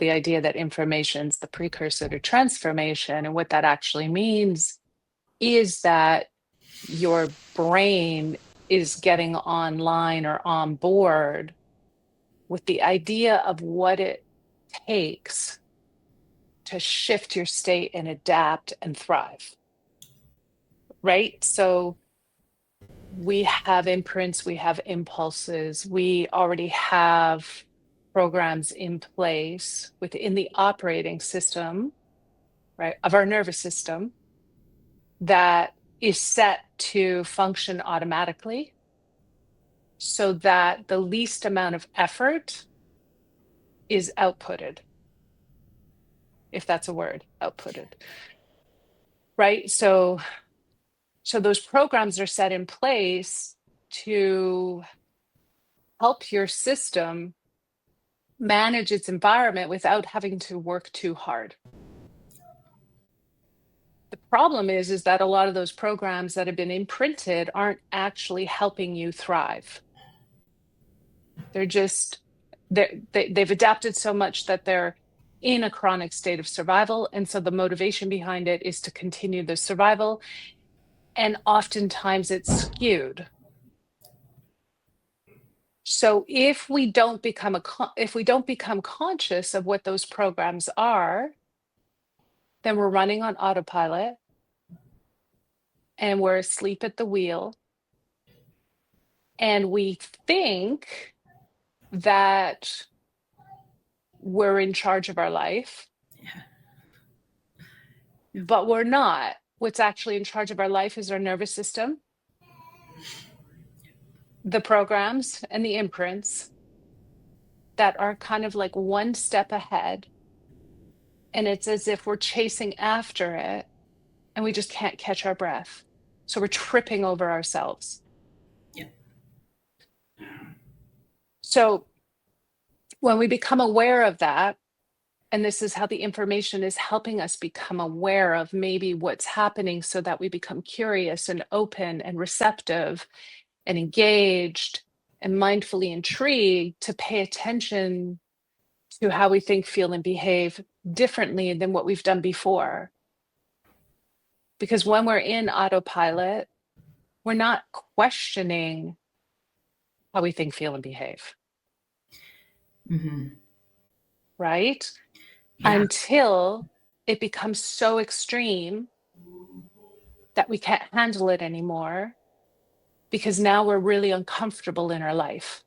the idea that information's the precursor to transformation. And what that actually means is that your brain is getting online or on board with the idea of what it takes to shift your state and adapt and thrive, right? So we have imprints, we have impulses, we already have programs in place within the operating system, right, of our nervous system that is set to function automatically so that the least amount of effort is outputted, if that's a word, outputted, right? So those programs are set in place to help your system manage its environment without having to work too hard. The problem is that a lot of those programs that have been imprinted aren't actually helping you thrive. They're just, they've adapted so much that they're in a chronic state of survival. And so the motivation behind it is to continue the survival. And oftentimes it's skewed. So if we don't become conscious of what those programs are, then we're running on autopilot and we're asleep at the wheel. And we think that we're in charge of our life, but we're not. What's actually in charge of our life is our nervous system, the programs and the imprints that are kind of like one step ahead. And it's as if we're chasing after it and we just can't catch our breath. So we're tripping over ourselves. Yeah. So when we become aware of that, and this is how the information is helping us become aware of maybe what's happening so that we become curious and open and receptive and engaged and mindfully intrigued to pay attention to how we think, feel, and behave differently than what we've done before. Because when we're in autopilot, we're not questioning how we think, feel, and behave. Mm-hmm. Right? Yeah. Until it becomes so extreme that we can't handle it anymore, because now we're really uncomfortable in our life.